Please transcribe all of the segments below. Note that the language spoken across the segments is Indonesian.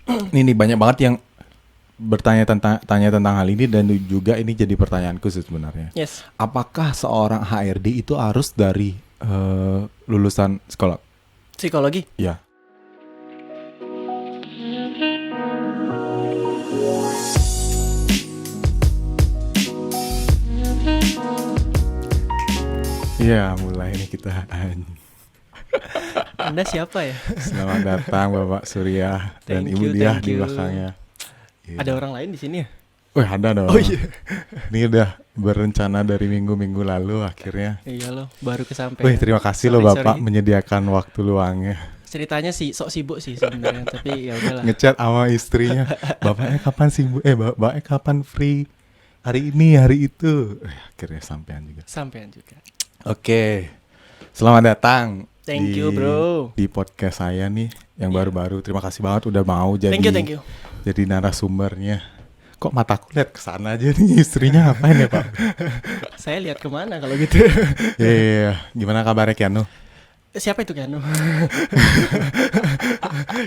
Ini banyak banget yang tanya tentang hal ini, dan juga ini jadi pertanyaanku sih sebenarnya. Yes. Apakah seorang HRD itu harus dari lulusan sekolah Psikologi. ya? Ya, mulai nih kita. Anda siapa ya? Selamat datang Bapak Surya dan Thank Ibu you, Diah thank di you. belakangnya. Iya. Ada orang lain di sini ya? Wih, ada dong. Oh iya. Ini udah berencana dari minggu-minggu lalu akhirnya. Iya loh, baru kesampaian. Wih, terima kasih loh Bapak menyediakan waktu luangnya. Ceritanya sih sok sibuk sih sebenarnya, tapi ya udahlah. Ngechat sama istrinya, bapaknya kapan sibuk? Bapaknya kapan free? Hari ini, hari itu. Akhirnya sampean juga. Sampean juga. Oke, selamat datang. Thank you, bro. Di podcast saya nih yang baru-baru. Terima kasih banget udah mau jadi. Thank you. Jadi narasumbernya. Kok mataku lihat ke sana aja nih, istrinya ngapain ya Pak? Saya lihat kemana kalau gitu. Iya. Gimana kabarnya Keanu? Siapa itu Keanu?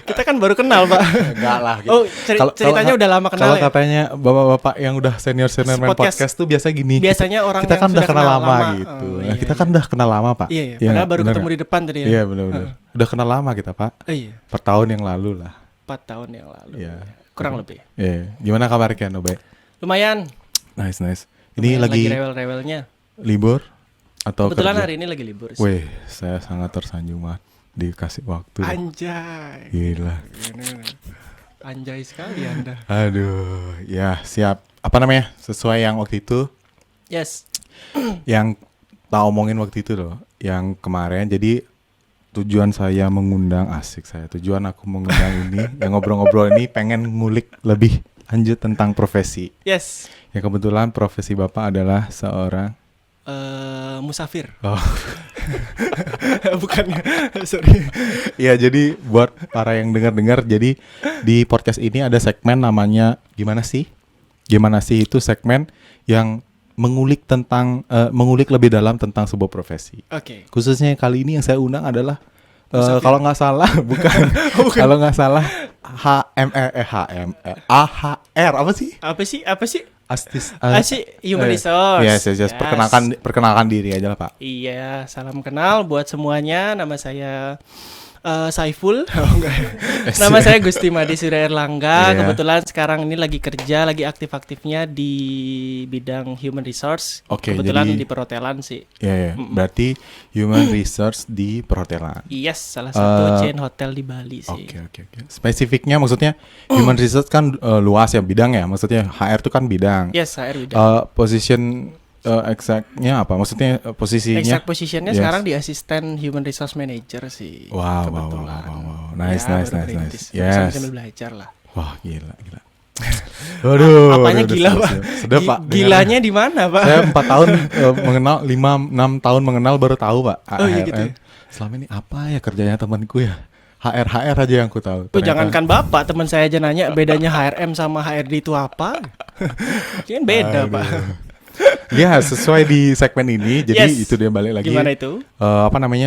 Kita kan baru kenal Pak. Enggak lah. Gitu. Oh ceritanya udah lama kenal. Kalau katanya bapak-bapak yang udah senior main podcast tuh biasa gini. Biasanya orang kita kan yang udah kenal lama gitu. Oh, nah, kita kan udah kenal lama Pak. Iya. Padahal baru ketemu di depan tadi ya. Iya benar-benar. Udah kenal lama kita Pak. Iya. Per tahun yang lalu lah. 4 tahun yang lalu. Iya. Kurang lebih. Iya. Gimana kabar Keanu, baik? Lumayan. Nice. Ini Lumayan lagi rewel-rewelnya. libur atau kebetulan kerja? hari ini lagi libur sih. Wih, saya sangat tersanjung banget dikasih waktu. Anjay. Gila. Anjay sekali Anda. Aduh, ya siap. Apa namanya? Sesuai yang waktu itu. Yes. Yang tak omongin waktu itu loh. Yang kemarin. Jadi tujuan saya mengundang Tujuan aku mengundang ini, yang ngobrol-ngobrol ini pengen ngulik lebih lanjut tentang profesi. Yes. Yang kebetulan profesi Bapak adalah seorang musafir. Oh. Bukan. Sorry. Ya, jadi buat para yang dengar-dengar, jadi di podcast ini ada segmen namanya Gimana sih? Gimana sih itu segmen yang mengulik lebih dalam tentang sebuah profesi. Oke. Khususnya kali ini yang saya undang adalah kalau nggak salah kalau nggak salah AHR apa sih? Human Resource. Yes. Perkenalkan diri aja lah Pak. Iya, salam kenal buat semuanya. Nama saya Saiful. Nama saya Gusti Madi Surya Erlangga. Yeah. Kebetulan sekarang ini lagi kerja, lagi aktif-aktifnya di bidang Human Resource. Okay, kebetulan jadi, di perhotelan sih. Iya. Berarti Human Resource di perhotelan. Yes, salah satu chain hotel di Bali sih. Oke. Spesifiknya maksudnya Human Resource kan luas ya bidang ya. Maksudnya HR itu kan bidang. Yes, HR bidang. Position exactnya apa? Maksudnya posisinya? Exact positionnya sekarang di asisten Human Resource Manager sih. Wow. Nice. Yes. Sambil belajar lah. Wah, gila. Waduh. Apanya gila, Pak? Sedap, Pak. Gilanya di mana, Pak? Saya 4 tahun mengenal, 5-6 tahun mengenal baru tahu, Pak. Oh iya gitu ya? Selama ini apa ya kerjanya temanku ya? HR aja yang ku tahu. Jangankan Bapak, teman saya aja nanya bedanya HRM sama HRD itu apa? Mungkin beda, Pak. Ya, sesuai di segmen ini. Jadi itu dia balik lagi. Gimana itu?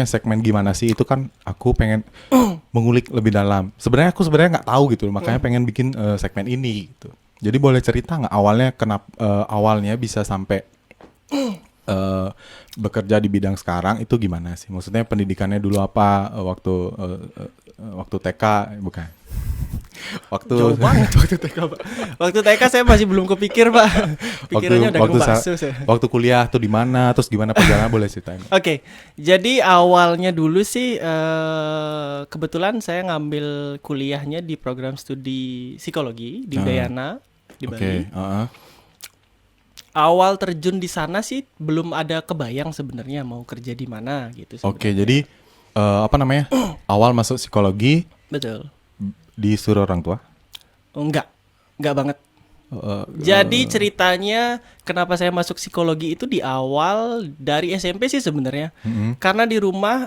Segmen gimana sih? Itu kan aku pengen mengulik lebih dalam. Sebenarnya aku nggak tahu gitu, makanya pengen bikin segmen ini gitu. Jadi boleh cerita nggak awalnya kenapa awalnya bisa sampai bekerja di bidang sekarang itu gimana sih? Maksudnya pendidikannya dulu apa? Waktu TK bukan? Jauh banget waktu TK, Pak. Waktu TK saya masih belum kepikir, Pak. Pikirannya udah ngebasuh saya. Waktu kuliah tuh di mana? Terus gimana perjalanan boleh ceritain? Oke. Jadi awalnya dulu sih kebetulan saya ngambil kuliahnya di program studi psikologi di Udayana di Bali. Awal terjun di sana sih belum ada kebayang sebenarnya mau kerja di mana gitu. Oke, jadi awal masuk psikologi. Betul. Disuruh orang tua? Enggak banget. Jadi ceritanya kenapa saya masuk psikologi itu di awal dari SMP sih sebenarnya. Karena di rumah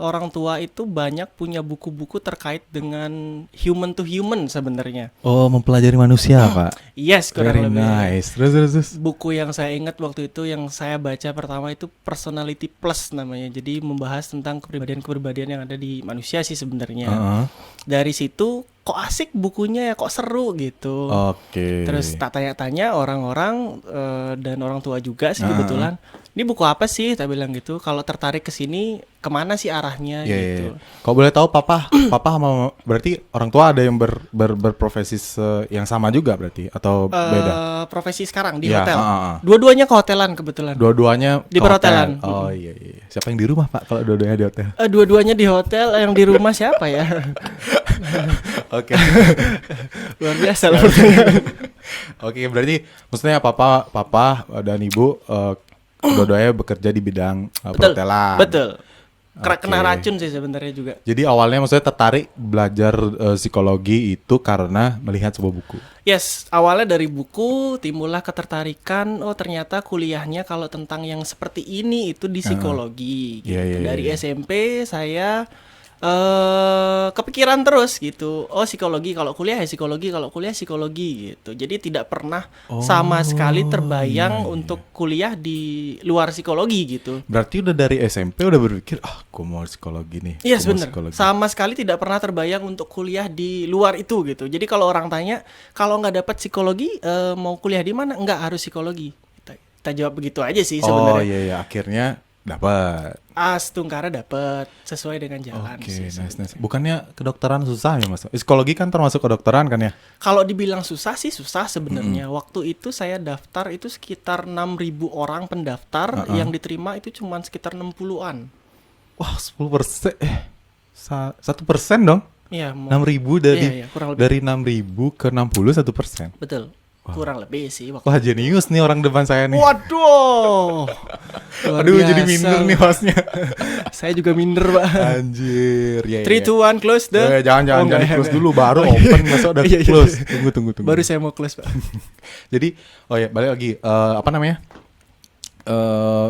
orang tua itu banyak punya buku-buku terkait dengan human to human sebenarnya. Oh, mempelajari manusia, Pak. Yes, kurang Very lebih. nice. Terus. Buku yang saya ingat waktu itu yang saya baca pertama itu Personality Plus namanya. Jadi membahas tentang kepribadian-kepribadian yang ada di manusia sih sebenarnya. Dari situ kok asik bukunya ya, kok seru gitu. Oke. Terus tak tanya-tanya orang-orang dan orang tua juga sih kebetulan. Ini buku apa sih? Tak bilang gitu. Kalau tertarik ke sini, kemana sih arahnya gitu. Kalau boleh tahu, papa sama berarti orang tua ada yang berprofesi yang sama juga berarti atau beda? Profesi sekarang di Ya, hotel. Dua-duanya kehotelan kebetulan. Dua-duanya Di ke perhotelan. hotel. Oh iya. Siapa yang di rumah, Pak? Kalau dua-duanya di hotel? Dua-duanya di hotel, yang di rumah siapa ya? Oke. Luar biasa lah pertanyaan. Oke, berarti maksudnya papa dan ibu dua-duanya bekerja di bidang perhotelan. Betul. Kena Oke. racun sih sebenarnya juga. Jadi awalnya maksudnya tertarik belajar psikologi itu karena melihat sebuah buku. Yes, awalnya dari buku timbullah ketertarikan. Oh ternyata kuliahnya kalau tentang yang seperti ini itu di psikologi. Gitu. Iya. Dari SMP saya kepikiran terus gitu. Oh psikologi kalau kuliah ya psikologi, kalau kuliah psikologi gitu. Jadi tidak pernah sama sekali terbayang untuk kuliah di luar psikologi gitu. Berarti udah dari SMP udah berpikir, gue mau psikologi nih. Iya gua mau benar. psikologi." Sama sekali tidak pernah terbayang untuk kuliah di luar itu gitu. Jadi kalau orang tanya, kalau nggak dapat psikologi mau kuliah di mana? Nggak harus psikologi. Kita jawab begitu aja sih Oh sebenarnya. iya, akhirnya dapat. Tungkara dapat sesuai dengan jalan Oke, sih. nice. Bukannya kedokteran susah ya, Mas? Psikologi kan termasuk kedokteran kan ya? Kalau dibilang susah sih susah sebenarnya. Waktu itu saya daftar itu sekitar 6.000 orang pendaftar, yang diterima itu cuma sekitar 60-an. Wah, 10%. 1% dong. Iya, 6.000 dari iya, kurang lebih. dari 6.000 ke 60 1%. Betul. Kurang lebih sih waktu. Wah, jenius nih orang depan saya nih. Waduh. Luar Aduh, biasa. jadi minder nih hostnya. Saya juga minder, Pak. Anjir, ya. 3, 2, 1, close the. Jangan enggak, close enggak. dulu baru open masa udah Iya. close. Tunggu. Baru saya mau close, Pak. Jadi, balik lagi. Apa namanya?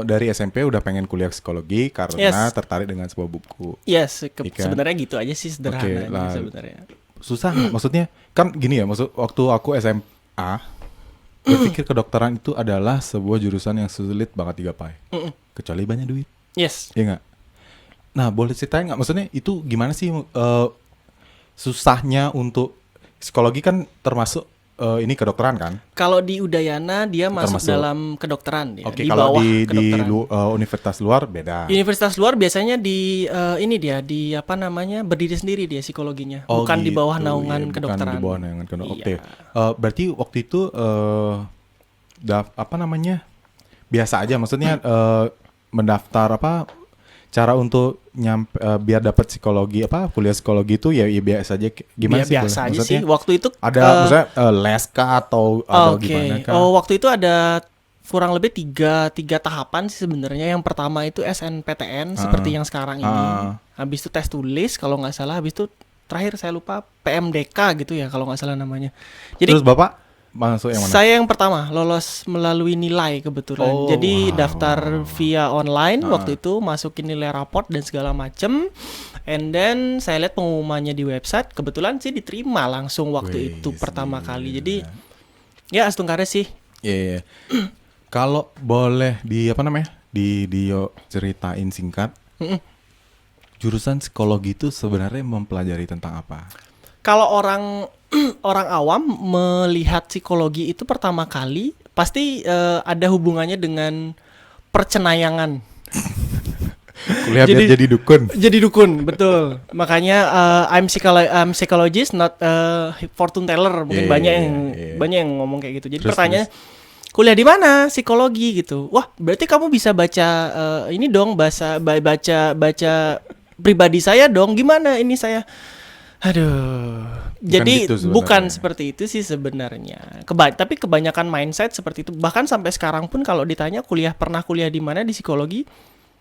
Dari SMP udah pengen kuliah psikologi karena Yes. tertarik dengan sebuah buku. Yes, Iya kan? sebenarnya gitu aja sih sederhananya Oke, lah. sebenarnya. Susah nggak? Maksudnya kan gini ya, waktu aku SMA berpikir kedokteran itu adalah sebuah jurusan yang sulit banget digapai. Kecuali banyak duit. Yes. Iya nggak? Nah, boleh ceritain nggak? Maksudnya itu gimana sih susahnya untuk psikologi kan termasuk ini kedokteran kan? Kalau di Udayana dia masuk Termasuk. dalam kedokteran ya, Oke, di kalau bawah di kedokteran. universitas luar beda. Universitas luar biasanya di ini dia di apa namanya berdiri sendiri dia psikologinya, bukan di bawah gitu, naungan iya, kedokteran. Bukan di bawah naungan kedokteran. Oke. Iya. Berarti waktu itu apa namanya? Biasa aja, maksudnya mendaftar apa? Cara untuk biar dapat psikologi kuliah psikologi itu ya biasa aja gimana sih? Biasa aja sih. Maksudnya Waktu itu ada misalnya les kah atau oke. gimana kah? Oh, waktu itu ada kurang lebih tiga tahapan sih sebenarnya. Yang pertama itu SNPTN seperti yang sekarang ini. Habis itu tes tulis kalau nggak salah. Habis itu terakhir saya lupa PMDK gitu ya kalau nggak salah namanya. Jadi Terus Bapak masuk yang mana? saya yang pertama lolos melalui nilai kebetulan. Oh, Jadi wow. daftar via online waktu itu, masukin nilai raport dan segala macem. And then saya lihat pengumumannya di website, kebetulan sih diterima langsung waktu itu pertama kali. Jadi ya astungkare sih. Iya. Kalau boleh di ceritain singkat. Jurusan psikologi itu sebenarnya mempelajari tentang apa? Kalau orang awam melihat psikologi itu pertama kali pasti ada hubungannya dengan percenayangan. Kuliah biar jadi dukun. Jadi dukun, betul. Makanya I'm psychologist, not fortune teller. Mungkin banyak yang ngomong kayak gitu. Jadi pertanyaannya, kuliah di mana? Psikologi gitu. Wah, berarti kamu bisa baca ini dong, baca pribadi saya dong. Gimana ini saya? Aduh. Jadi gitu bukan sebenarnya. seperti itu sih sebenarnya. Tapi kebanyakan mindset seperti itu. Bahkan sampai sekarang pun kalau ditanya pernah kuliah di mana di psikologi,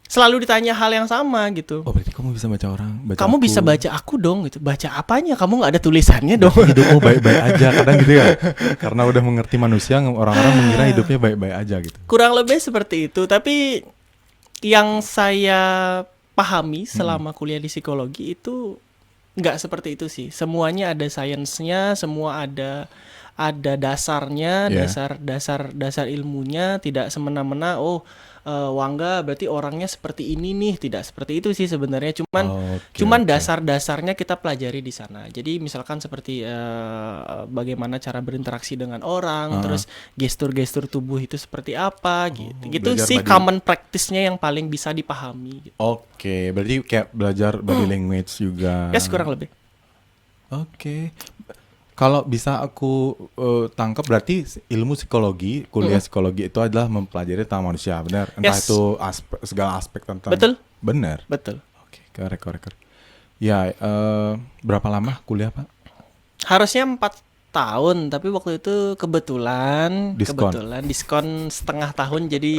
Selalu ditanya hal yang sama gitu. Oh, berarti kamu bisa baca orang, baca Kamu aku. bisa baca aku dong gitu. Baca apanya? Kamu nggak ada tulisannya dong. Hidupmu baik-baik aja kadang gitu ya. Karena udah mengerti manusia, orang-orang mengira hidupnya baik-baik aja gitu. Kurang lebih seperti itu. Tapi yang saya pahami selama kuliah di psikologi itu nggak seperti itu sih. Semuanya ada sainsnya, semua ada dasarnya, Yeah. dasar ilmunya, tidak semena-mena. Wangga berarti orangnya seperti ini nih, tidak seperti itu sih sebenarnya. Cuman Oke. dasar-dasarnya kita pelajari di sana. Jadi misalkan seperti bagaimana cara berinteraksi dengan orang, terus gestur-gestur tubuh itu seperti apa gitu. Gitu belajar sih body- common practice-nya yang paling bisa dipahami gitu. Oke, berarti kayak belajar body language juga. Yes, kurang lebih. Oke. Kalau bisa aku tangkap berarti ilmu psikologi, kuliah psikologi itu adalah mempelajari tentang manusia, benar? Entah Yes. itu segala aspek tentang. Betul. Benar. Betul. Oke, korek. Ya, berapa lama kuliah, Pak? Harusnya 4 tahun, tapi waktu itu kebetulan diskon setengah tahun, jadi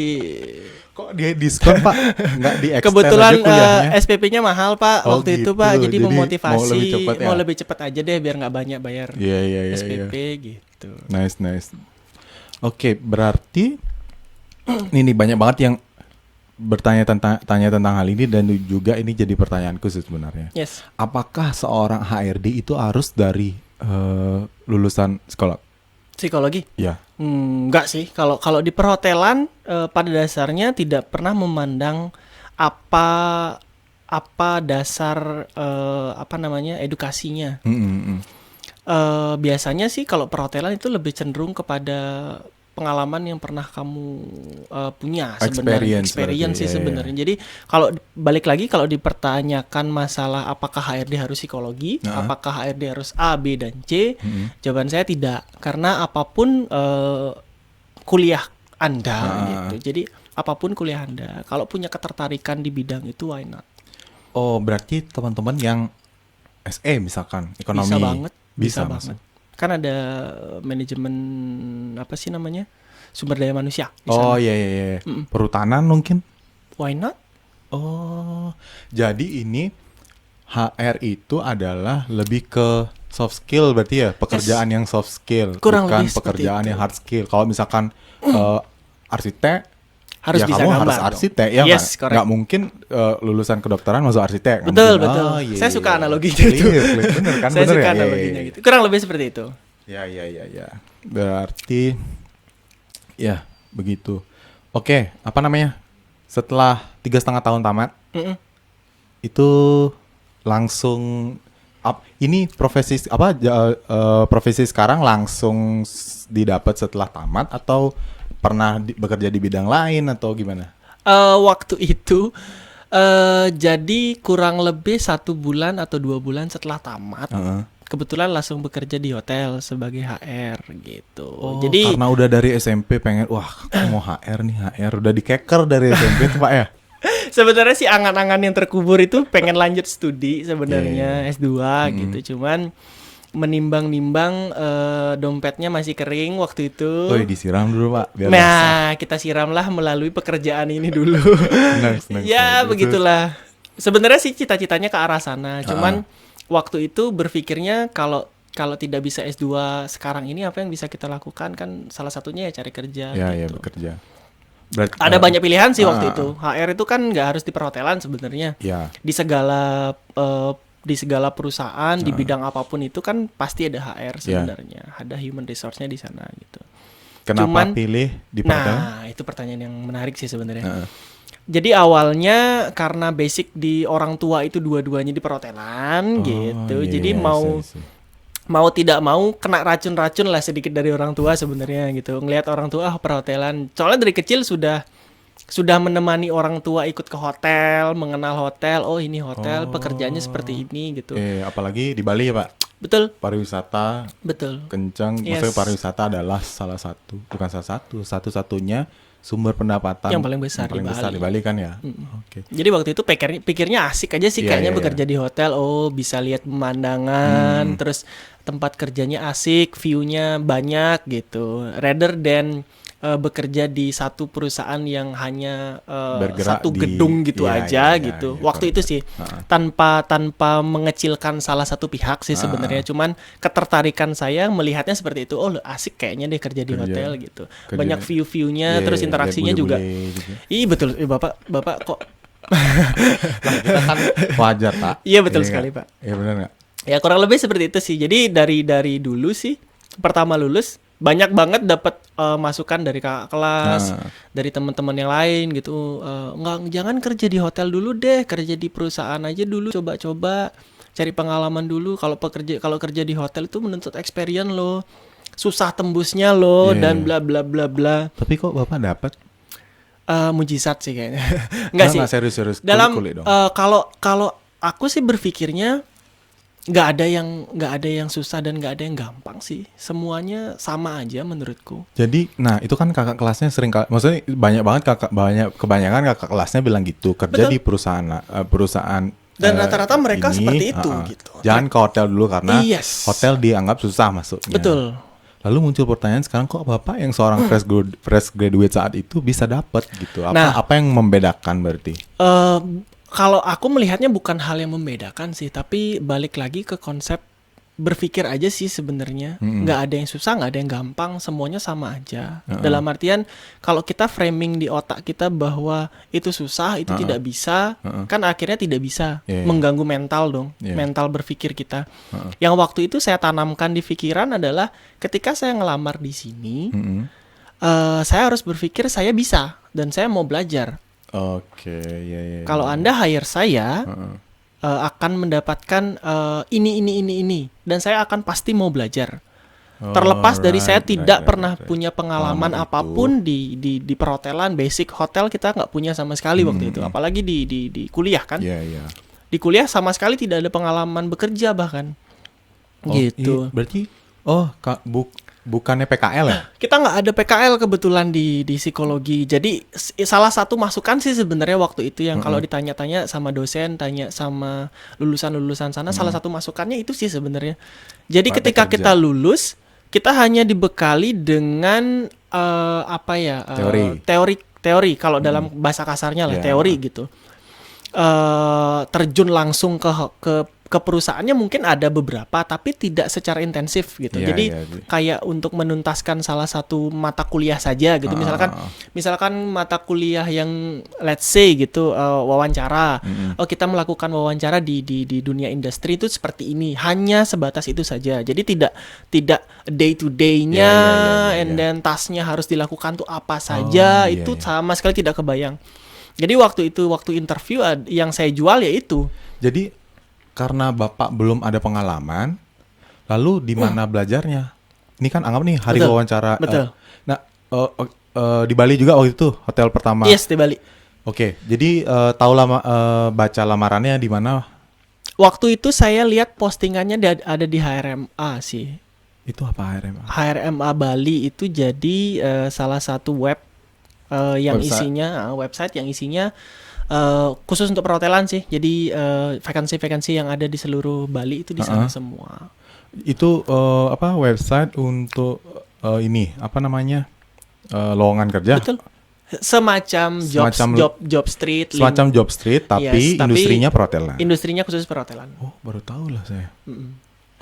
Kok dia diskon, Pak? Nggak di extend kebetulan aja kuliahnya? SPP-nya mahal Pak Oh, waktu itu gitu. Pak, jadi Jadi memotivasi mau lebih cepet ya? mau lebih cepat aja deh biar nggak banyak bayar Iya. SPP gitu. Nice. Oke, berarti ini banyak banget yang tanya tentang hal ini dan juga ini jadi pertanyaanku sih sebenarnya. Yes. Apakah seorang HRD itu harus dari lulusan sekolah? Psikologi? Ya. Enggak sih. Kalau di perhotelan pada dasarnya tidak pernah memandang apa dasar edukasinya. Biasanya sih kalau perhotelan itu lebih cenderung kepada pengalaman yang pernah kamu punya sebenarnya, experience sih sebenarnya. Jadi kalau balik lagi kalau dipertanyakan masalah apakah HRD harus psikologi, apakah HRD harus A, B dan C, jawaban saya tidak, karena apapun kuliah Anda gitu. Jadi apapun kuliah Anda, kalau punya ketertarikan di bidang itu why not? Oh, berarti teman-teman yang SE misalkan ekonomi Bisa banget. masuk. Kan ada manajemen sumber daya manusia di Oh sana. iya. Perhutanan mungkin. Why not? Oh, jadi ini HR itu adalah lebih ke soft skill berarti ya, pekerjaan yang soft skill, Kurang bukan lebih seperti pekerjaan itu. yang hard skill. Kalau misalkan arsitek, Harus ya bisa kamu gambar harus dong. arsitek ya Yes, kan? correct. Nggak mungkin lulusan kedokteran masuk arsitek. Nggak Betul. mungkin. Oh, iya, Saya iya, suka iya. analoginya itu. Bener kan? Saya Bener suka ya? analoginya Iya. gitu. Kurang lebih seperti itu. Ya. Berarti ya begitu. Oke, apa namanya? Setelah 3,5 tahun tamat, itu langsung ini profesi sekarang langsung didapat setelah tamat atau pernah bekerja di bidang lain atau gimana? Waktu itu jadi kurang lebih 1 bulan atau 2 bulan setelah tamat, kebetulan langsung bekerja di hotel sebagai HR gitu. Oh, Jadi karena udah dari SMP pengen, wah aku mau HR nih, HR udah dikeker dari SMP tuh Pak ya? sebenarnya sih angan-angan yang terkubur itu pengen lanjut studi sebenarnya S2 gitu. Cuman menimbang-nimbang dompetnya masih kering waktu itu. Oh, disiram dulu Pak. Biar Nah, kita siramlah melalui pekerjaan ini dulu. Nice. Ya, begitulah. Sebenarnya sih cita-citanya ke arah sana. Cuman waktu itu berpikirnya kalau tidak bisa S2 sekarang ini apa yang bisa kita lakukan, kan salah satunya ya cari kerja Ya, gitu. bekerja. Berarti, Ada banyak pilihan sih waktu itu. HR itu kan nggak harus di perhotelan sebenarnya. Ya. Di segala perusahaan di bidang apapun itu kan pasti ada HR sebenarnya. Ada human resource-nya di sana gitu. Kenapa pilih di perhotelan? Nah, itu pertanyaan yang menarik sih sebenarnya. Jadi awalnya karena basic di orang tua itu dua-duanya di perhotelan gitu. Iya, Jadi iya, mau tidak mau kena racun-racun lah sedikit dari orang tua sebenarnya gitu. Ngelihat orang tua perhotelan. Soalnya dari kecil sudah menemani orang tua ikut ke hotel, mengenal hotel. Oh, ini hotel, pekerjaannya seperti ini gitu. Apalagi di Bali ya Pak. Betul. Pariwisata Betul. kencang. Yes. Maksudnya pariwisata adalah satu-satunya sumber pendapatan Yang paling besar di di Bali kan ya. Oke. Jadi waktu itu pikirnya asik aja sih kayaknya bekerja di hotel. Oh, bisa lihat pemandangan, terus tempat kerjanya asik, view-nya banyak gitu. Rather than bekerja di satu perusahaan yang hanya Bergerak satu di- gedung gitu iya, aja iya, gitu. iya, Waktu itu sih tanpa mengecilkan salah satu pihak sih sebenarnya. Cuman ketertarikan saya melihatnya seperti itu. Oh, asik kayaknya deh kerja di Kerja. hotel gitu. Kerja. Banyak view-viewnya, Iya, terus lihat interaksinya juga. bule-bule gitu. Ih betul, bapak kok. Lah, kita kan wajar, Pak. Iya betul Iya sekali nggak? Pak. Iya benar nggak? Ya kurang lebih seperti itu sih. Jadi dari dulu sih pertama lulus banyak banget dapat masukan dari kakak kelas, dari teman-teman yang lain gitu. Nggak, jangan kerja di hotel dulu deh, kerja di perusahaan aja dulu, coba-coba cari pengalaman dulu. Kalau kerja di hotel itu menuntut experience lo, susah tembusnya lo Iya, dan iya. bla bla bla bla. Tapi kok Bapak dapat? Mujizat sih kayaknya. Enggak sih. Serius. Dalam Kulik dong. kalau aku sih berpikirnya nggak ada yang susah dan nggak ada yang gampang sih, semuanya sama aja menurutku. Jadi, nah itu kan kakak kelasnya maksudnya kebanyakan kakak kelasnya bilang gitu, kerja Betul. di perusahaan Dan rata-rata mereka seperti itu, gitu. Jangan ke hotel dulu karena Yes. hotel dianggap susah masuknya. Betul. Lalu muncul pertanyaan sekarang kok Bapak yang seorang fresh graduate saat itu bisa dapat gitu. Nah. Apa yang membedakan berarti? Kalau aku melihatnya bukan hal yang membedakan sih, tapi balik lagi ke konsep berpikir aja sih sebenarnya. Nggak ada yang susah, nggak ada yang gampang, semuanya sama aja. Dalam artian kalau kita framing di otak kita bahwa itu susah, itu tidak bisa, kan akhirnya tidak bisa mengganggu mental dong, mental berpikir kita. Yang waktu itu saya tanamkan di pikiran adalah ketika saya ngelamar di sini, saya harus berpikir saya bisa dan saya mau belajar. Oke, ya. Kalau Anda hire saya, akan mendapatkan ini, dan saya akan pasti mau belajar. Terlepas dari saya tidak pernah punya pengalaman apapun di perhotelan, basic hotel kita nggak punya sama sekali waktu itu. Apalagi di kuliah kan. Iya. Di kuliah sama sekali tidak ada pengalaman bekerja bahkan. Gitu. Berarti bukannya PKL ya? Kita nggak ada PKL kebetulan di psikologi. Jadi salah satu masukan sih sebenarnya waktu itu yang kalau ditanya-tanya sama dosen, tanya sama lulusan-lulusan sana, salah satu masukannya itu sih sebenarnya. Jadi Praktek ketika kerja. kita lulus, kita hanya dibekali dengan teori kalau dalam bahasa kasarnya lah, Yeah. teori gitu. Terjun langsung ke perusahaannya mungkin ada beberapa tapi tidak secara intensif gitu. Iya, Jadi iya. kayak untuk menuntaskan salah satu mata kuliah saja gitu. Misalkan mata kuliah yang let's say gitu wawancara. Oh, kita melakukan wawancara di dunia industri itu seperti ini. Hanya sebatas itu saja. Jadi tidak day to day-nya Iya. and then task-nya harus dilakukan tuh apa saja. Iya, Itu iya. sama sekali tidak kebayang. Jadi waktu interview yang saya jual ya itu. Jadi karena Bapak belum ada pengalaman, lalu di mana belajarnya? Ini kan anggap nih hari Betul. wawancara. Betul. Di Bali juga waktu itu hotel pertama. Yes, di Bali. Oke, jadi baca lamarannya di mana? Waktu itu saya lihat postingannya ada di HRMA sih. Itu apa HRMA? HRMA Bali itu jadi salah satu yang website yang isinya khusus untuk perhotelan sih. Jadi vakansi-vakansi yang ada di seluruh Bali itu di sana semua. Itu website untuk lowongan kerja? Betul. Semacam job street. Semacam job street tapi Yes, industrinya perhotelan. Industrinya khusus perhotelan. Oh, baru tahu lah saya.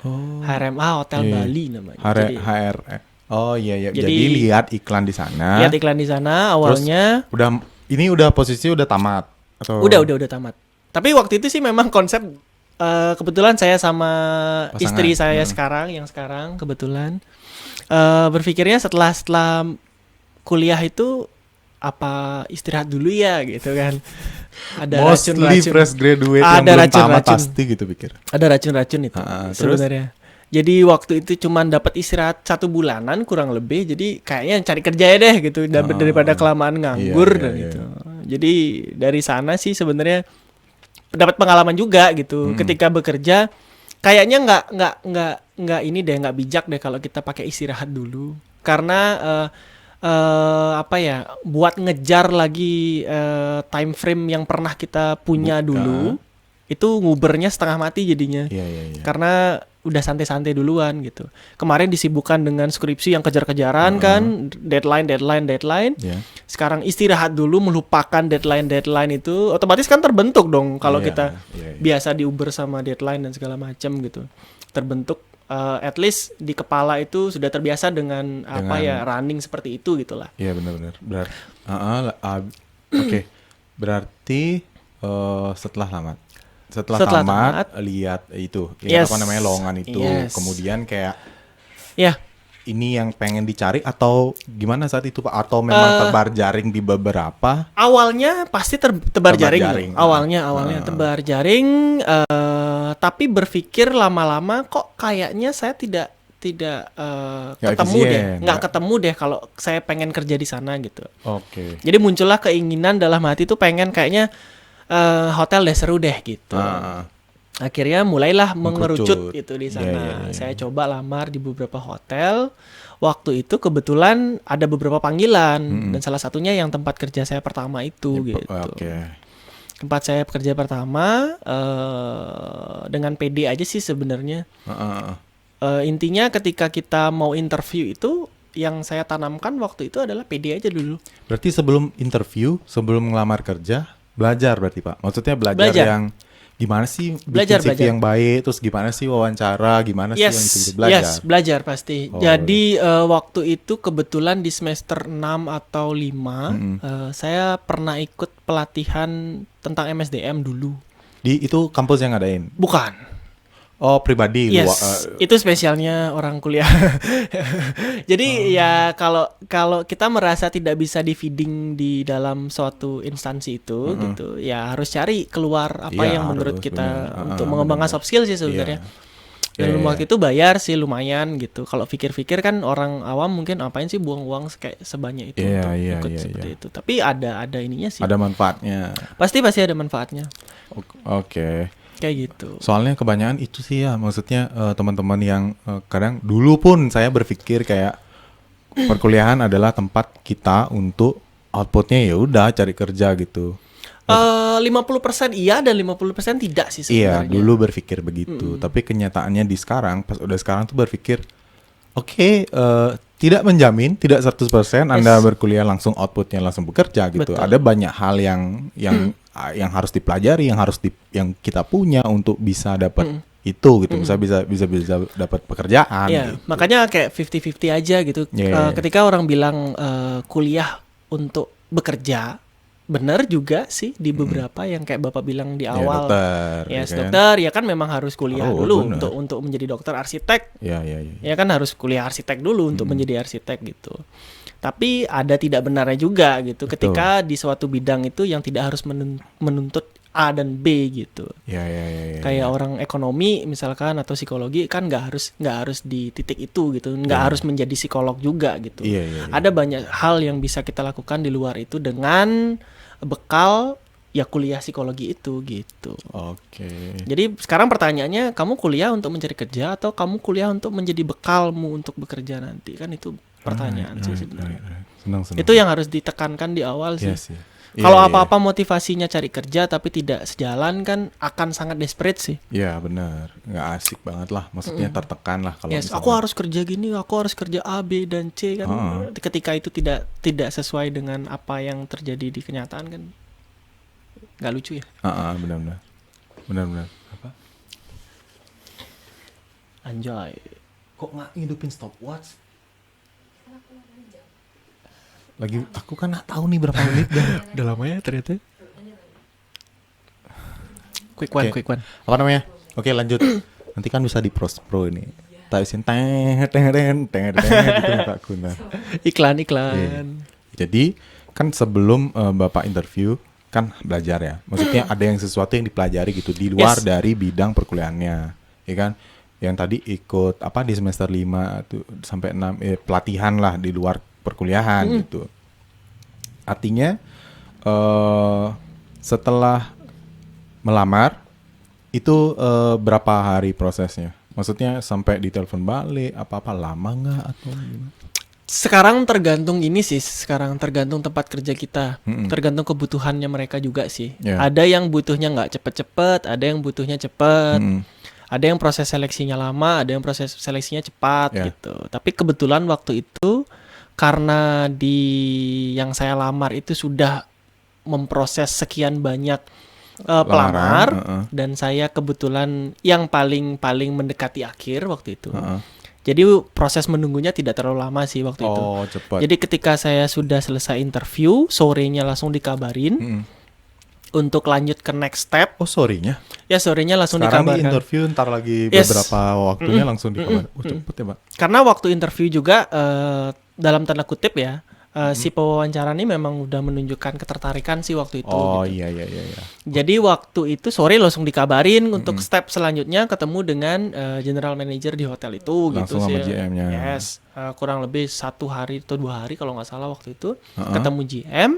Oh. HRMA Hotel Iya. Bali namanya. Jadi, HR. Oh iya. Jadi Jadi- lihat iklan di sana. lihat iklan di sana awalnya. Udah posisi udah tamat atau Udah tamat. Tapi waktu itu sih memang konsep kebetulan saya sama Pasangan. istri saya yang sekarang kebetulan berpikirnya setelah kuliah itu apa istirahat dulu ya gitu kan. Ada mostly fresh graduate yang Ada belum tamat racun-racun. pasti gitu pikir. Ada racun-racun itu Terus? sebenarnya. Jadi waktu itu cuman dapat istirahat 1 bulanan kurang lebih. Jadi kayaknya cari kerja ya deh gitu daripada kelamaan nganggur Iya, dan iya, gitu. Jadi dari sana sih sebenarnya dapat pengalaman juga gitu. Ketika bekerja kayaknya nggak ini deh, nggak bijak deh kalau kita pakai istirahat dulu. Karena buat ngejar lagi time frame yang pernah kita punya dulu, itu ngubernya setengah mati jadinya. Iya. Karena udah santai-santai duluan gitu. Kemarin disibukkan dengan skripsi yang kejar-kejaran kan, deadline. Iya. Sekarang istirahat dulu, melupakan deadline itu, otomatis kan terbentuk dong kalau Iya, kita iya. biasa diuber sama deadline dan segala macam gitu. Terbentuk at least di kepala itu sudah terbiasa dengan apa ya, running seperti itu gitulah. Iya benar-benar. Oke. Berarti setelah tamat lihat itu, Yes. apa namanya, lowongan itu, Yes. kemudian kayak Ya, ini yang pengen dicari atau gimana saat itu Pak? Atau memang tebar jaring di beberapa? awalnya pasti tebar Tebar jaring. jaring. Awalnya tebar jaring, tapi berpikir lama-lama kok kayaknya saya tidak Nggak ketemu efisien, deh, nggak nggak- ketemu deh kalau saya pengen kerja di sana gitu. Oke. Jadi muncullah keinginan dalam hati tuh pengen kayaknya hotel deh seru deh gitu. Akhirnya mulailah mengerucut Mengkerucut. itu di Iya, sana. iya, iya. Saya coba lamar di beberapa hotel. Waktu itu kebetulan ada beberapa panggilan dan salah satunya yang tempat kerja saya pertama itu gitu. Oke. Tempat saya kerja pertama dengan PD aja sih sebenarnya. Intinya ketika kita mau interview itu yang saya tanamkan waktu itu adalah PD aja dulu. Berarti sebelum interview, sebelum ngelamar kerja, belajar berarti Pak? Maksudnya belajar. yang gimana sih bikin Belajar, CV yang baik, terus gimana sih wawancara, gimana sih yang itu belajar? Yes, belajar pasti. Oh, Jadi waktu itu kebetulan di semester 6 atau 5 saya pernah ikut pelatihan tentang MSDM dulu. Di itu kampus yang ngadain? Bukan. Oh, pribadi. Yes, itu spesialnya orang kuliah. Jadi ya kalau kita merasa tidak bisa di feeding di dalam suatu instansi itu gitu, ya harus cari keluar apa Iya, yang menurut harus, kita bener. untuk mengembangkan Bener. soft skill sih sebenarnya. Dan waktu itu bayar sih lumayan gitu. Kalau pikir-pikir kan orang awam mungkin apain sih buang uang kayak sebanyak itu Iya, untuk iya, ikut iya, seperti iya. itu. Tapi ada ininya sih. Ada manfaatnya. Pasti ada manfaatnya. Oke. Kayak gitu. Soalnya kebanyakan itu sih ya, maksudnya teman-teman yang kadang dulu pun saya berpikir kayak perkuliahan adalah tempat kita untuk outputnya ya udah cari kerja gitu. 50% iya dan 50% tidak sih Iya, sebenarnya. dulu berpikir begitu. Tapi kenyataannya di sekarang, pas udah sekarang tuh berpikir, tidak menjamin, tidak 100% Anda berkuliah langsung outputnya langsung bekerja gitu. Betul. Ada banyak hal yang harus dipelajari, yang kita punya untuk bisa dapat itu gitu. Bisa dapat pekerjaan. Iya, gitu. makanya kayak 50-50 aja gitu. Iya. Ketika orang bilang kuliah untuk bekerja, benar juga sih di beberapa yang kayak Bapak bilang di Ya, awal. dokter. Yes, ya kan? dokter ya kan memang harus kuliah Oh, dulu benar. untuk menjadi dokter, arsitek. Ya. Ya kan harus kuliah arsitek dulu untuk menjadi arsitek gitu. Tapi ada tidak benarnya juga gitu. Betul. Ketika di suatu bidang itu yang tidak harus menuntut A dan B gitu. Ya. Kayak orang ekonomi misalkan atau psikologi kan nggak harus di titik itu gitu, nggak harus menjadi psikolog juga gitu. Iya. Ada banyak hal yang bisa kita lakukan di luar itu dengan bekal ya kuliah psikologi itu gitu. Oke. Jadi sekarang pertanyaannya, kamu kuliah untuk mencari kerja atau kamu kuliah untuk menjadi bekalmu untuk bekerja nanti? Kan itu pertanyaan sih sebenarnya. Senang. Itu yang harus ditekankan di awal sih. Iya sih. Kalau Iya, apa-apa motivasinya cari kerja tapi tidak sejalan kan akan sangat desperate sih. Iya benar, nggak asik banget lah, maksudnya tertekan lah kalau Yes, misalnya. aku harus kerja gini, aku harus kerja A, B dan C kan. Ketika itu tidak sesuai dengan apa yang terjadi di kenyataan kan nggak lucu ya. Benar. Apa? Anjay. Kok nggak ngidupin stopwatch? Lagi aku kan nggak tahu nih berapa menit dan Udah lama ya ternyata. Quick Oke. one. apa namanya? Oke lanjut. Nanti kan bisa di pro ini. Taisin gitu mukaku. Nah. Iklan. Jadi kan sebelum Bapak interview kan belajar ya. Maksudnya ada yang sesuatu yang dipelajari gitu di luar Yes. dari bidang perkuliahannya. Ya kan? Yang tadi ikut apa di semester 5 tuh sampai 6 pelatihan lah di luar perkuliahan gitu. Artinya setelah melamar itu berapa hari prosesnya? Maksudnya sampai ditelepon balik apa-apa lama nggak atau gimana? Sekarang tergantung tempat kerja kita, tergantung kebutuhannya mereka juga sih. Yeah. Ada yang butuhnya nggak cepet-cepet, ada yang butuhnya cepet, Ada yang proses seleksinya lama, ada yang proses seleksinya cepat Ya. gitu. Tapi kebetulan waktu itu karena di yang saya lamar itu sudah memproses sekian banyak pelamar Lamaran, dan saya kebetulan yang paling mendekati akhir waktu itu. heeh. Jadi proses menunggunya tidak terlalu lama sih waktu itu. Oh, cepat. Jadi ketika saya sudah selesai interview, sorenya langsung dikabarin Mm-mm. untuk lanjut ke next step. Oh, sorry-nya. Ya sorenya langsung Sekarang di dikabarkan. interview ntar lagi Yes. beberapa waktunya langsung dikabar. Oh, cepet ya, Pak. Karena waktu interview juga dalam tanda kutip ya, si pewawancara ini memang udah menunjukkan ketertarikan sih waktu itu. Oh, gitu. iya. Jadi waktu itu sore langsung dikabarin untuk step selanjutnya ketemu dengan general manager di hotel itu Langsung gitu sama sih. GM-nya. Yes, kurang lebih 1 hari atau 2 hari kalau nggak salah waktu itu ketemu GM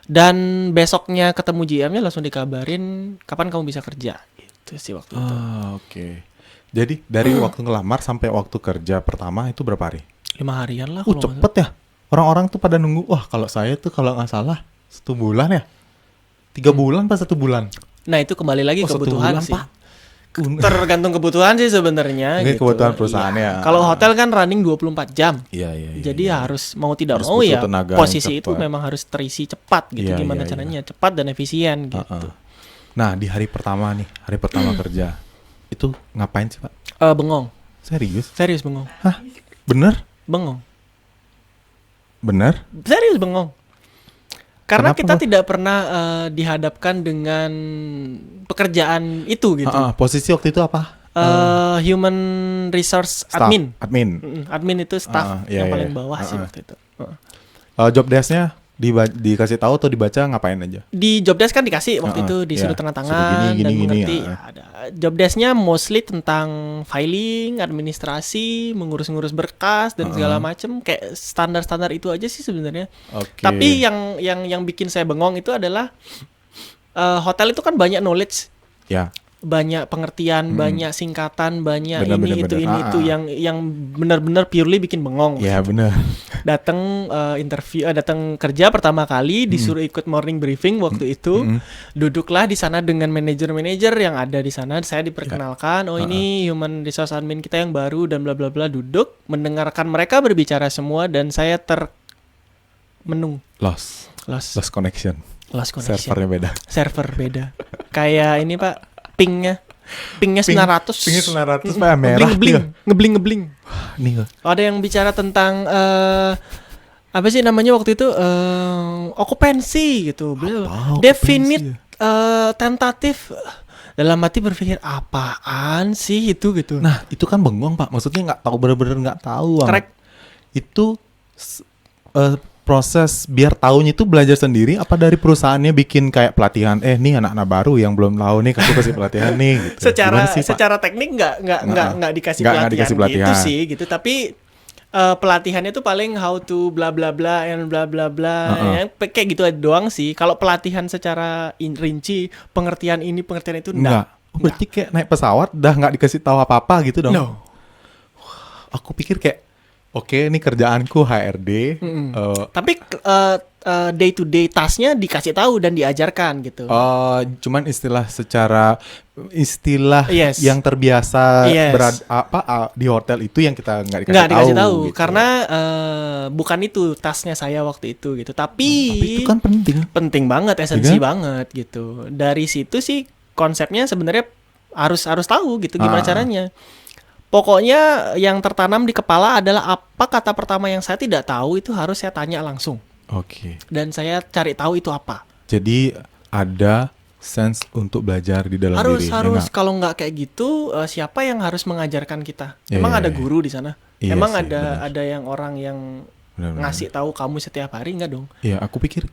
dan besoknya ketemu GM-nya langsung dikabarin kapan kamu bisa kerja. Gitu sih waktu itu. Ah, oke. Jadi dari waktu ngelamar sampai waktu kerja pertama itu berapa hari? 5 harian lah. kalau nggak Cepet ya. Orang-orang tuh pada nunggu. Wah, kalau saya tuh kalau nggak salah 1 bulan ya. 3 bulan pas 1 bulan. salah. Nah itu kembali lagi Oh, 1 kebutuhan bulan, sih. Pak. Tergantung kebutuhan sih sebenarnya. Ini gitu. kebutuhan perusahaannya. Iya. Kalau hotel kan running 24 jam. Iya. Jadi harus mau tidak Harus mau butuh ya tenaga yang posisi itu cepat. memang harus terisi cepat gitu. Iya, Gimana iya, caranya cepat dan efisien gitu. Nah, di hari pertama nih, hari pertama kerja. Itu ngapain sih, Pak? Bengong. Serius? Bengong. Hah? Bener? Bengong. Bener? Serius bengong. Karena Kenapa, kita Bang? tidak pernah dihadapkan dengan pekerjaan itu gitu. Posisi waktu itu apa? Human resource Staff, admin. Admin. Admin itu staff Iya, yang iya. paling bawah sih waktu itu. Job desk-nya dikasih tahu atau dibaca ngapain aja? Di job desk kan dikasih waktu itu disuruh iya. tanda Suruh tangan gini, dan gini, mengerti. ya. Ada job desknya mostly tentang filing, administrasi, mengurus-ngurus berkas dan segala macem. Kayak standar-standar itu aja sih sebenarnya. Oke. Tapi yang bikin saya bengong itu adalah hotel itu kan banyak knowledge, Ya. banyak pengertian, banyak singkatan, banyak Benar, ini benar. itu yang benar-benar purely bikin bengong. Ya, bener. Datang interview, datang kerja pertama kali disuruh ikut morning briefing waktu itu. Duduklah di sana dengan manajer-manajer yang ada di sana. Saya diperkenalkan, oh ini human resource admin kita yang baru dan bla bla bla. Duduk mendengarkan mereka berbicara semua dan saya termenung. Lost connection. Lost connection. Servernya beda. Kayak ini Pak, pingnya 900. Pingnya 900 Pak, merah. Ngebling. Nih. Ada yang bicara tentang apa sih namanya waktu itu okupansi gitu. Apa Definite tentatif. Dalam hati berpikir apaan sih itu gitu. Nah, itu kan bengong, Pak. Maksudnya nggak tahu, bener-bener nggak tahu. Correct. Itu proses biar tahunya itu belajar sendiri apa dari perusahaannya bikin kayak pelatihan, nih anak-anak baru yang belum tahu nih kasih pelatihan nih gitu. Gimana sih, Pak? secara teknik nggak dikasih Nggak pelatihan, dikasih pelatihan gitu sih gitu, tapi pelatihannya tuh paling how to bla bla bla and bla bla bla ya, kayak gitu doang sih. Kalau pelatihan secara rinci pengertian ini pengertian itu Enggak. Berarti kayak naik pesawat dah nggak dikasih tahu apa-apa gitu dong. No. Aku pikir kayak oke, ini kerjaanku HRD. Tapi day to day tasknya dikasih tahu dan diajarkan gitu. Cuman istilah Yes. yang terbiasa Yes. di hotel itu yang kita nggak Nggak dikasih tahu gitu. karena bukan itu tasknya saya waktu itu gitu. Tapi itu kan penting banget, esensi Iya. banget gitu. Dari situ sih konsepnya sebenarnya harus tahu gitu gimana caranya. Pokoknya yang tertanam di kepala adalah apa kata pertama yang saya tidak tahu itu harus saya tanya langsung. Oke. Dan saya cari tahu itu apa. Jadi ada sense untuk belajar di dalam diri. Harus kalau nggak kayak gitu siapa yang harus mengajarkan kita? Iya, Emang iya, ada iya. guru di sana? Iya Emang sih, ada yang orang yang Benar-benar. ngasih tahu kamu setiap hari nggak dong? Iya, aku pikir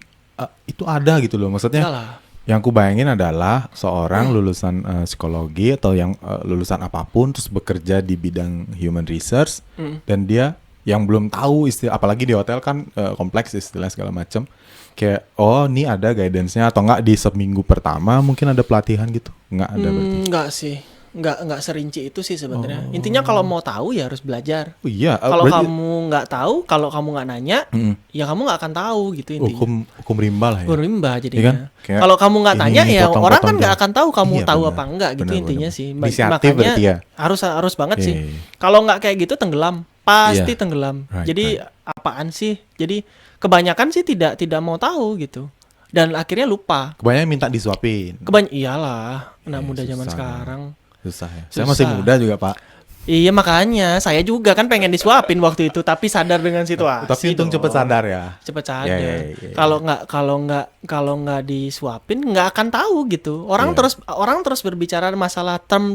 itu ada gitu loh. Maksudnya Enggak lah. yang aku bayangin adalah seorang lulusan psikologi atau yang lulusan apapun terus bekerja di bidang human research dan dia yang belum tahu apalagi di hotel kan kompleks istilah segala macam. Kayak ini ada guidance-nya atau enggak di seminggu pertama mungkin ada pelatihan gitu. Enggak ada berarti. Enggak sih. nggak serinci itu sih sebenarnya. Intinya kalau mau tahu ya harus belajar. Oh iya, Kalau berarti kamu nggak tahu, kalau kamu nggak nanya, ya kamu nggak akan tahu gitu intinya. hukum rimba lah ya. Rimba Iya kan? jadinya. Kayak Kalau kamu nggak ini tanya ya potong-potong orang kan nggak jam. akan tahu kamu Iya, tahu benar. apa enggak gitu Benar, intinya benar. sih. Inisiatif Makanya berarti ya? harus banget sih. Iya. Kalau nggak kayak gitu tenggelam, pasti Iya. tenggelam. Right, Jadi apaan sih? Jadi kebanyakan sih tidak mau tahu gitu. Dan akhirnya lupa. Kebanyakan minta disuapin. Iyalah, anak Iya, muda zaman susah. sekarang. Susah ya. Saya Susah. masih muda juga, Pak. Iya makanya saya juga kan pengen disuapin waktu itu tapi sadar dengan situasi. Tapi untung dong. cepet sadar ya. Cepet sadar. Ya, ya, ya, ya. Kalau nggak disuapin nggak akan tahu gitu. Orang Iya. terus berbicara masalah term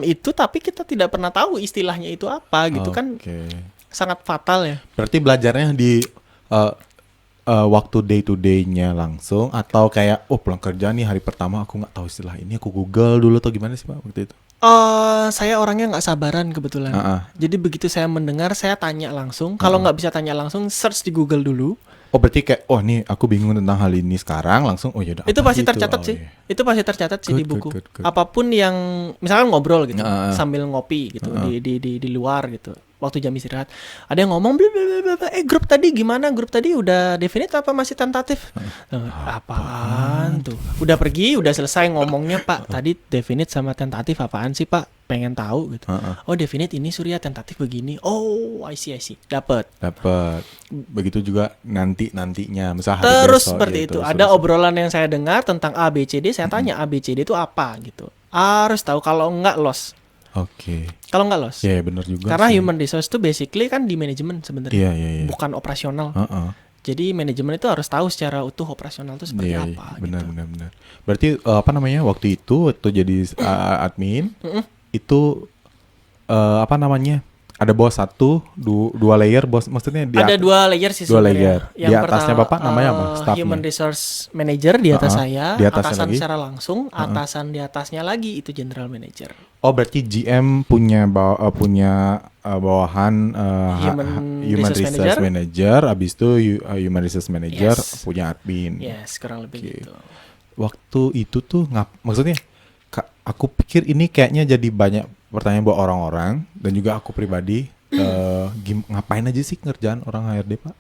itu tapi kita tidak pernah tahu istilahnya itu apa gitu kan Oke. sangat fatal ya. Berarti belajarnya di waktu day to day-nya langsung atau kayak pulang kerja nih hari pertama aku nggak tahu istilah ini aku Google dulu atau gimana sih Pak waktu itu? Saya orangnya nggak sabaran kebetulan. Jadi begitu saya mendengar saya tanya langsung. Kalau nggak bisa tanya langsung search di Google dulu. Oh berarti kayak nih aku bingung tentang hal ini sekarang langsung ya udah Itu apa pasti sih itu? tercatat Oh, sih. iya. Itu pasti tercatat sih di Good, buku. good, good. Apapun yang misalkan ngobrol gitu Sambil sambil ngopi gitu di luar gitu. Waktu jam istirahat ada yang ngomong bla, bla, bla, bla, grup tadi gimana? Grup tadi udah definite apa masih tentatif? Apaan tuh? Udah pergi, udah selesai ngomongnya, Pak. Tadi definite sama tentatif apaan sih, Pak? Pengen tahu gitu. Oh, definite ini Surya, tentatif begini. Oh, I see. Dapat. Begitu juga nantinya misal hari Terus besok seperti gitu, itu. Ada obrolan yang saya dengar tentang ABCD, saya tanya ABCD itu apa gitu. Harus tahu, kalau enggak loss. Oke. Kalau enggak loss. Iya benar juga. Karena sih. human resource itu basically kan di manajemen sebenarnya. Iya. Bukan operasional. Heeh. Jadi manajemen itu harus tahu secara utuh operasional itu seperti Iya, apa benar. gitu. Berarti apa namanya waktu jadi admin itu apa namanya ada bos satu, dua layer bos maksudnya Ada 2 layer sih dua sebenarnya. layer. Di atasnya Bapak namanya apa? Staffnya? Human resource manager di atas saya, Di atasnya atasan lagi? secara langsung, atasan di atasnya lagi itu general manager. Oh berarti GM punya bawahan Human resource manager, abis itu human resource manager Yes. punya admin. Yes, kurang lebih Oke. gitu. Waktu itu tuh maksudnya aku pikir ini kayaknya jadi banyak pertanyaan buat orang-orang dan juga aku pribadi ngapain aja sih ngerjaan orang HRD Pak?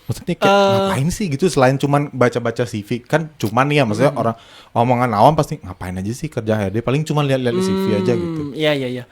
Maksudnya kayak ngapain sih gitu selain cuman baca-baca CV kan cuman ya maksudnya orang omongan awam pasti ngapain aja sih kerja HRD paling cuman lihat-lihat CV aja gitu. Iya.